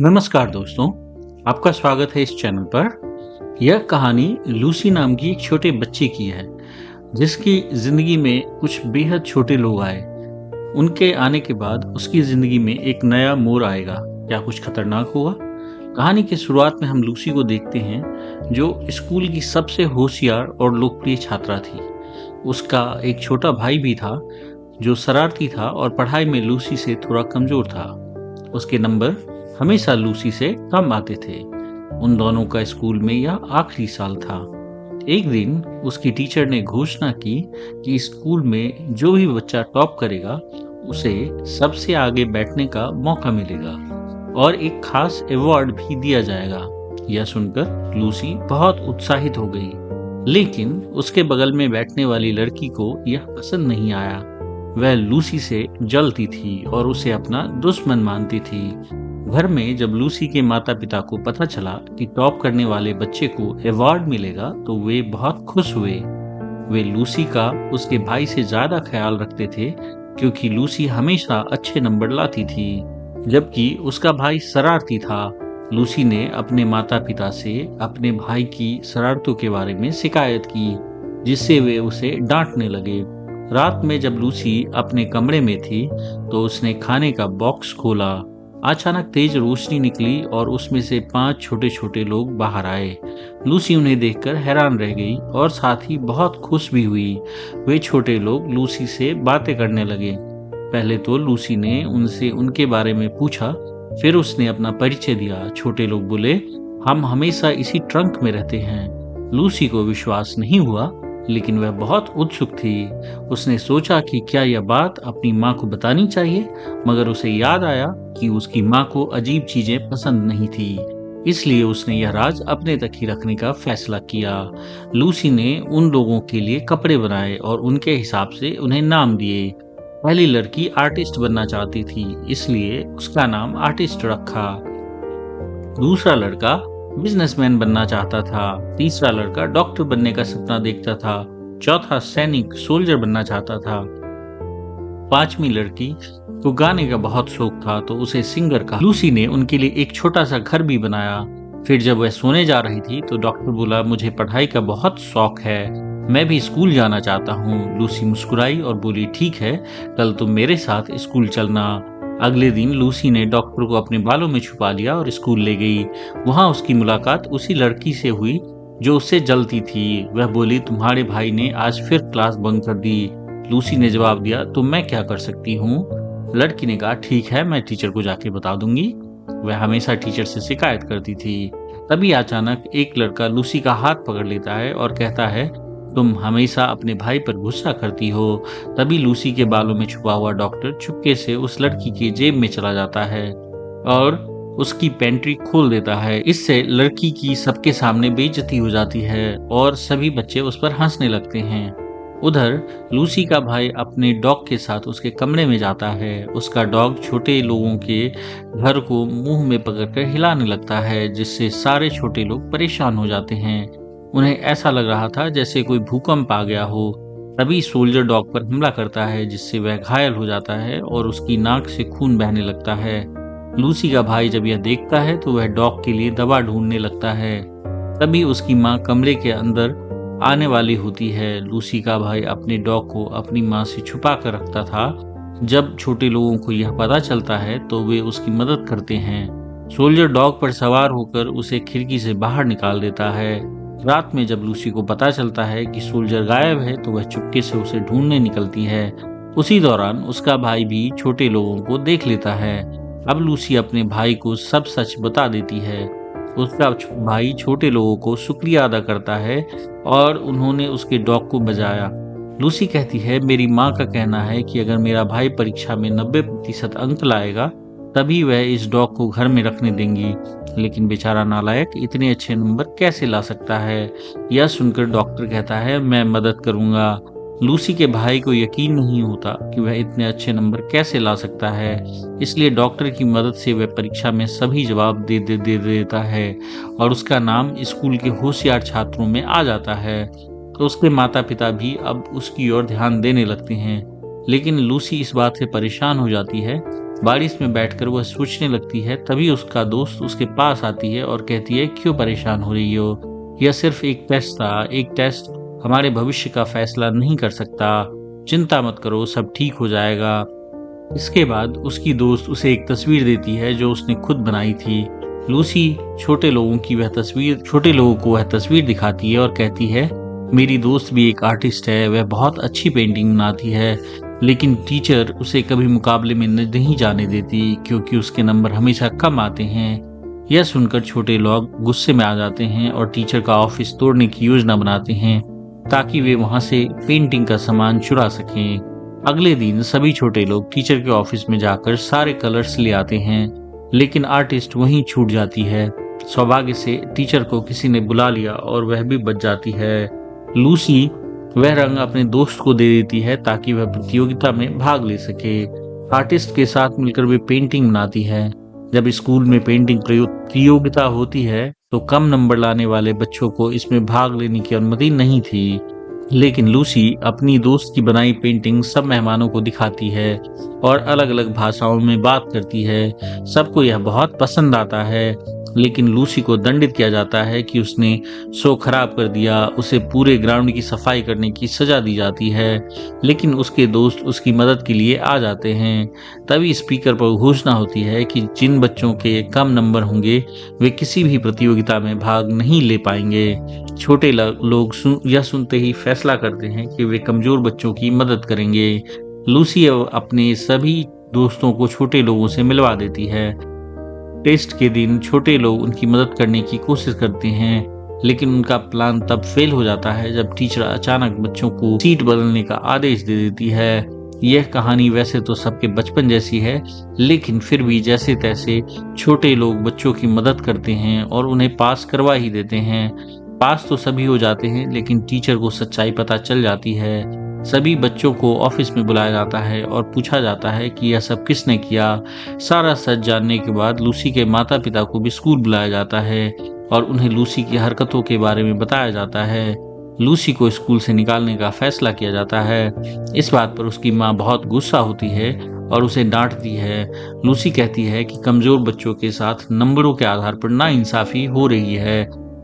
नमस्कार दोस्तों, आपका स्वागत है इस चैनल पर। यह कहानी लूसी नाम की एक छोटे बच्चे की है, जिसकी ज़िंदगी में कुछ बेहद छोटे लोग आए। उनके आने के बाद उसकी ज़िंदगी में एक नया मोड़ आएगा। क्या कुछ खतरनाक हुआ? कहानी की शुरुआत में हम लूसी को देखते हैं, जो स्कूल की सबसे होशियार और लोकप्रिय छात्रा थी। उसका एक छोटा भाई भी था, जो शरारती था और पढ़ाई में लूसी से थोड़ा कमज़ोर था। उसके नंबर हमेशा लूसी से कम आते थे। उन दोनों का स्कूल में यह आखिरी साल था। एक दिन उसकी टीचर ने घोषणा की कि स्कूल में जो भी बच्चा टॉप करेगा, उसे सबसे आगे बैठने का मौका मिलेगा और एक खास अवार्ड भी दिया जाएगा। यह सुनकर लूसी बहुत उत्साहित हो गई, लेकिन उसके बगल में बैठने वाली लड़की को यह पसंद नहीं आया। वह लूसी से जलती थी और उसे अपना दुश्मन मानती थी। घर में जब लूसी के माता पिता को पता चला कि टॉप करने वाले बच्चे को अवार्ड मिलेगा, तो वे बहुत खुश हुए। वे लूसी का उसके भाई से ज्यादा ख्याल रखते थे, क्योंकि लूसी हमेशा अच्छे नंबर लाती थी, जबकि उसका भाई शरारती था। लूसी ने अपने माता पिता से अपने भाई की शरारतों के बारे में शिकायत की, जिससे वे उसे डांटने लगे। रात में जब लूसी अपने कमरे में थी, तो उसने खाने का बॉक्स खोला। अचानक तेज रोशनी निकली और उसमें से 5 छोटे छोटे लोग बाहर आए। लूसी उन्हें देखकर हैरान रह गई और साथ ही बहुत खुश भी हुई। वे छोटे लोग लूसी से बातें करने लगे। पहले तो लूसी ने उनसे उनके बारे में पूछा, फिर उसने अपना परिचय दिया। छोटे लोग बोले, हम हमेशा इसी ट्रंक में रहते हैं। लूसी को विश्वास नहीं हुआ, लेकिन वह बहुत उत्सुक थी। उसने सोचा कि क्या यह बात अपनी माँ को बतानी चाहिए, मगर उसे याद आया कि उसकी माँ को अजीब चीजें पसंद नहीं थी, इसलिए उसने यह राज अपने तक ही रखने का फैसला किया। लूसी ने उन लोगों के लिए कपड़े बनाए और उनके हिसाब से उन्हें नाम दिए। पहली लड़की आर्टिस्ट बनना चाहती थी, इसलिए उसका नाम आर्टिस्ट रखा। दूसरा लड़का बिजनेसमैन बनना चाहता था। तीसरा लड़का डॉक्टर बनने का सपना देखता था। चौथा सैनिक सोल्जर बनना चाहता था। पांचवी लड़की को गाने का बहुत शौक था, तो उसे सिंगर कहा। लूसी ने उनके लिए एक छोटा सा घर भी बनाया। फिर जब वह सोने जा रही थी, तो डॉक्टर बोला, मुझे पढ़ाई का बहुत शौक है, मैं भी स्कूल जाना चाहता हूँ। लूसी मुस्कुराई और बोली, ठीक है, कल तुम मेरे साथ स्कूल चलना। अगले दिन लूसी ने डॉक्टर को अपने बालों में छुपा लिया और स्कूल ले गई। वहां उसकी मुलाकात उसी लड़की से हुई जो उससे जलती थी। वह बोली, तुम्हारे भाई ने आज फिर क्लास बंक कर दी। लूसी ने जवाब दिया, तो मैं क्या कर सकती हूँ? लड़की ने कहा, ठीक है, मैं टीचर को जाके बता दूंगी। वह हमेशा टीचर से शिकायत करती थी। तभी अचानक एक लड़का लूसी का हाथ पकड़ लेता है और कहता है, तुम हमेशा अपने भाई पर गुस्सा करती हो। तभी लूसी के बालों में छुपा हुआ डॉक्टर चुपके से उस लड़की की जेब में चला जाता है और उसकी पेंट्री खोल देता है। इससे लड़की की सबके सामने बेइज्जती हो जाती है और सभी बच्चे उस पर हंसने लगते हैं। उधर लूसी का भाई अपने डॉग के साथ उसके कमरे में जाता है। उसका डॉग छोटे लोगों के घर को मुंह में पकड़कर हिलाने लगता है, जिससे सारे छोटे लोग परेशान हो जाते हैं। उन्हें ऐसा लग रहा था जैसे कोई भूकंप आ गया हो। तभी सोल्जर डॉग पर हमला करता है, जिससे वह घायल हो जाता है और उसकी नाक से खून बहने लगता है। लूसी का भाई जब यह देखता है, तो वह डॉग के लिए दवा ढूंढने लगता है। तभी उसकी माँ कमरे के अंदर आने वाली होती है। लूसी का भाई अपने डॉग को अपनी माँ से छुपा कर रखता था। जब छोटे लोगों को यह पता चलता है, तो वे उसकी मदद करते हैं। सोल्जर डॉग पर सवार होकर उसे खिड़की से बाहर निकाल देता है। रात में जब लूसी को पता चलता है कि सोल्जर गायब है, तो वह चुपके से उसे ढूंढने निकलती है। उसी दौरान उसका भाई भी छोटे लोगों को देख लेता है। अब लूसी अपने भाई को सब सच बता देती है। उसका भाई छोटे लोगों को शुक्रिया अदा करता है और उन्होंने उसके डॉग को बचाया। लूसी कहती है, मेरी माँ का कहना है कि अगर मेरा भाई परीक्षा में 90% अंक लाएगा, तभी वह इस डॉग को घर में रखने देंगी। लेकिन बेचारा नालायक इतने अच्छे नंबर कैसे ला सकता है? यह सुनकर डॉक्टर कहता है, मैं मदद करूंगा। लूसी के भाई को यकीन नहीं होता कि वह इतने अच्छे नंबर कैसे ला सकता है, इसलिए डॉक्टर की मदद से वह परीक्षा में सभी जवाब दे देता है और उसका नाम स्कूल के होशियार छात्रों में आ जाता है। तो उसके माता पिता भी अब उसकी ओर ध्यान देने लगते हैं। लेकिन लूसी इस बात से परेशान हो जाती है बारिश में बैठकर वह सोचने लगती है। तभी उसका दोस्त उसके पास आती है और कहती है, क्यों परेशान हो रही हो? यह सिर्फ एक टेस्ट था। एक टेस्ट हमारे भविष्य का फैसला नहीं कर सकता। चिंता मत करो, सब ठीक हो जाएगा। इसके बाद उसकी दोस्त उसे एक तस्वीर देती है जो उसने खुद बनाई थी। लूसी छोटे लोगों को वह तस्वीर दिखाती है और कहती है, मेरी दोस्त भी एक आर्टिस्ट है, वह बहुत अच्छी पेंटिंग बनाती है, लेकिन टीचर उसे कभी मुकाबले में नहीं जाने देती क्योंकि उसके नंबर हमेशा कम आते हैं। यह सुनकर छोटे लोग गुस्से में आ जाते हैं और टीचर का ऑफिस तोड़ने की योजना बनाते हैं ताकि वे वहां से पेंटिंग का सामान चुरा सकें। अगले दिन सभी छोटे लोग टीचर के ऑफिस में जाकर सारे कलर्स ले आते हैं, लेकिन आर्टिस्ट वहीं छूट जाती है। सौभाग्य से टीचर को किसी ने बुला लिया और वह भी बच जाती है। लूसी वह रंग अपने दोस्त को दे देती है ताकि वह प्रतियोगिता में भाग ले सके। आर्टिस्ट के साथ मिलकर वे पेंटिंग बनाती है। जब स्कूल में पेंटिंग प्रतियोगिता होती है तो कम नंबर लाने वाले बच्चों को इसमें भाग लेने की अनुमति नहीं थी, लेकिन लूसी अपनी दोस्त की बनाई पेंटिंग सब मेहमानों को दिखाती है और अलग अलग भाषाओं में बात करती है। सबको यह बहुत पसंद आता है, लेकिन लूसी को दंडित किया जाता है कि उसने शो खराब कर दिया। उसे पूरे ग्राउंड की सफाई करने की सजा दी जाती है, लेकिन उसके दोस्त उसकी मदद के लिए आ जाते हैं। तभी स्पीकर पर घोषणा होती है कि जिन बच्चों के कम नंबर होंगे वे किसी भी प्रतियोगिता में भाग नहीं ले पाएंगे। छोटे लोग यह सुनते ही फैसला करते हैं कि वे कमजोर बच्चों की मदद करेंगे। लूसी अपने सभी दोस्तों को छोटे लोगों से मिलवा देती है। टेस्ट के दिन छोटे लोग उनकी मदद करने की कोशिश करते हैं, लेकिन उनका प्लान तब फेल हो जाता है जब टीचर अचानक बच्चों को सीट बदलने का आदेश दे देती है। यह कहानी वैसे तो सबके बचपन जैसी है, लेकिन फिर भी जैसे तैसे छोटे लोग बच्चों की मदद करते हैं और उन्हें पास करवा ही देते हैं। पास तो सभी हो जाते हैं, लेकिन टीचर को सच्चाई पता चल जाती है। सभी बच्चों को ऑफिस में बुलाया जाता है और पूछा जाता है कि यह सब किसने किया। सारा सच जानने के बाद लूसी के माता पिता को भी स्कूल बुलाया जाता है और उन्हें लूसी की हरकतों के बारे में बताया जाता है। लूसी को स्कूल से निकालने का फैसला किया जाता है। इस बात पर उसकी माँ बहुत गुस्सा होती है और उसे डांटती है। लूसी कहती है कि कमजोर बच्चों के साथ नंबरों के आधार पर नाइंसाफी हो रही है।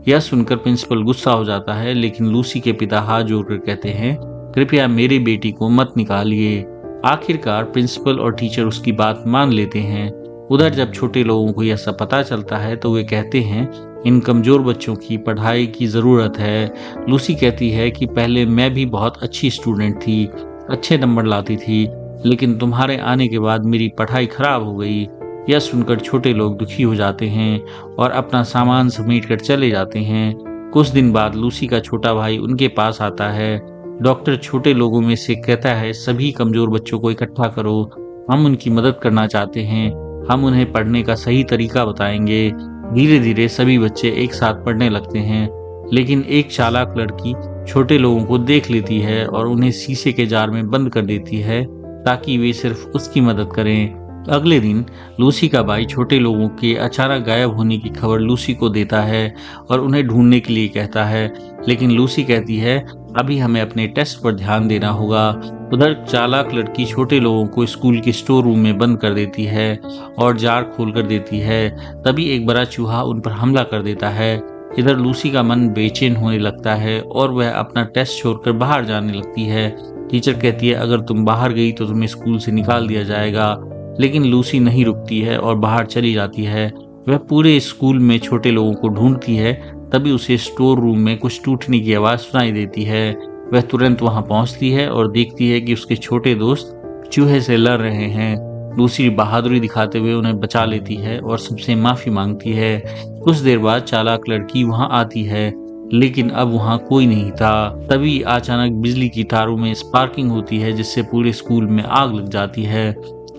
यह सुनकर प्रिंसिपल गुस्सा हो जाता है, लेकिन लूसी के पिता हाथ जोड़कर कहते हैं, कृपया मेरी बेटी को मत निकालिए। आखिरकार प्रिंसिपल और टीचर उसकी बात मान लेते हैं। उधर जब छोटे लोगों को यह सब पता चलता है तो वे कहते हैं, इन कमजोर बच्चों की पढ़ाई की जरूरत है। लूसी कहती है कि पहले मैं भी बहुत अच्छी स्टूडेंट थी, अच्छे नंबर लाती थी, लेकिन तुम्हारे आने के बाद मेरी पढ़ाई खराब हो गई। यह सुनकर छोटे लोग दुखी हो जाते हैं और अपना सामान समेटकर चले जाते हैं। कुछ दिन बाद लूसी का छोटा भाई उनके पास आता है। डॉक्टर छोटे लोगों में से कहता है, सभी कमजोर बच्चों को इकट्ठा करो, हम उनकी मदद करना चाहते हैं, हम उन्हें पढ़ने का सही तरीका बताएंगे। धीरे धीरे सभी बच्चे एक साथ पढ़ने लगते हैं, लेकिन एक चालाक लड़की छोटे लोगों को देख लेती है और उन्हें शीशे के जार में बंद कर देती है ताकि वे सिर्फ उसकी मदद करें। अगले दिन लूसी का भाई छोटे लोगों के अचानक गायब होने की खबर लूसी को देता है और उन्हें ढूंढने के लिए कहता है, लेकिन लूसी कहती है, अभी हमें अपने टेस्ट पर ध्यान देना होगा। उधर चालाक लड़की छोटे लोगों को स्कूल के स्टोर रूम में बंद कर देती है और जार खोल कर देती है। तभी एक बड़ा चूहा उन पर हमला कर देता है। इधर लूसी का मन बेचैन होने लगता है और वह अपना टेस्ट छोड़कर बाहर जाने लगती है। टीचर कहती है, अगर तुम बाहर गई तो तुम्हें स्कूल से निकाल दिया जाएगा, लेकिन लूसी नहीं रुकती है और बाहर चली जाती है। वह पूरे स्कूल में छोटे लोगों को ढूंढती है। तभी उसे स्टोर रूम में कुछ टूटने की आवाज सुनाई देती है। वह तुरंत वहां पहुंचती है और देखती है कि उसके छोटे दोस्त चूहे से लड़ रहे हैं। लूसी बहादुरी दिखाते हुए उन्हें बचा लेती है और सबसे माफी मांगती है। कुछ देर बाद चालाक लड़की वहां आती है, लेकिन अब वहां कोई नहीं था। तभी अचानक बिजली की तारों में स्पार्किंग होती है, जिससे पूरे स्कूल में आग लग जाती है।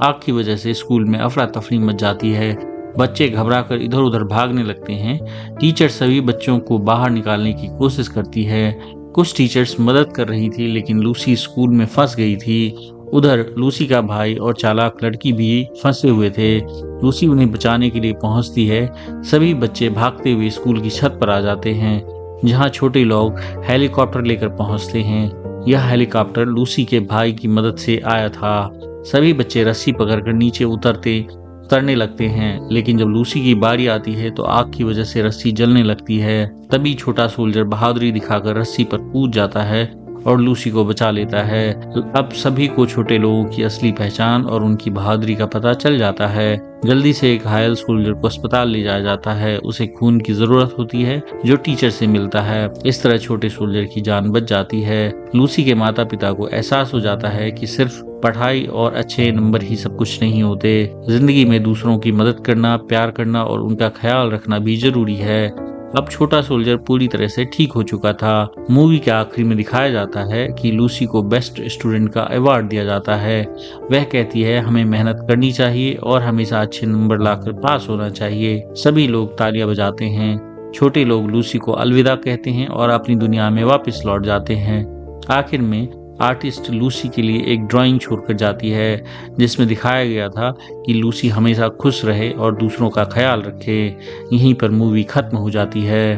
आग की वजह से स्कूल में अफरा तफरी मच जाती है। बच्चे घबराकर इधर उधर भागने लगते हैं। टीचर सभी बच्चों को बाहर निकालने की कोशिश करती है। कुछ टीचर्स मदद कर रही थी, लेकिन लूसी स्कूल में फंस गई थी। उधर लूसी का भाई और चालाक लड़की भी फंसे हुए थे। लूसी उन्हें बचाने के लिए पहुंचती है। सभी बच्चे भागते हुए स्कूल की छत पर आ जाते हैं, जहां छोटे लोग हेलीकॉप्टर लेकर पहुंचते हैं। यह हेलीकॉप्टर लूसी के भाई की मदद से आया था। सभी बच्चे रस्सी पकड़कर नीचे उतरने लगते हैं, लेकिन जब लूसी की बारी आती है तो आग की वजह से रस्सी जलने लगती है। तभी छोटा सोल्जर बहादुरी दिखाकर रस्सी पर कूद जाता है और लूसी को बचा लेता है। अब सभी को छोटे लोगों की असली पहचान और उनकी बहादुरी का पता चल जाता है। जल्दी से एक घायल सोल्जर को अस्पताल ले जाया जाता है। उसे खून की जरूरत होती है जो टीचर से मिलता है। इस तरह छोटे सोल्जर की जान बच जाती है। लूसी के माता पिता को एहसास हो जाता है कि सिर्फ पढ़ाई और अच्छे नंबर ही सब कुछ नहीं होते। जिंदगी में दूसरों की मदद करना, प्यार करना और उनका ख्याल रखना भी जरूरी है। अब छोटा सोल्जर पूरी तरह से ठीक हो चुका था। मूवी के आखिरी में दिखाया जाता है कि लूसी को बेस्ट स्टूडेंट का अवार्ड दिया जाता है। वह कहती है, हमें मेहनत करनी चाहिए और हमेशा अच्छे नंबर लाकर पास होना चाहिए। सभी लोग तालियां बजाते हैं। छोटे लोग लूसी को अलविदा कहते हैं और अपनी दुनिया में वापस लौट जाते हैं। आखिर में आर्टिस्ट लूसी के लिए एक ड्राइंग छोड़कर जाती है जिसमें दिखाया गया था कि लूसी हमेशा खुश रहे और दूसरों का ख्याल रखे। यहीं पर मूवी खत्म हो जाती है।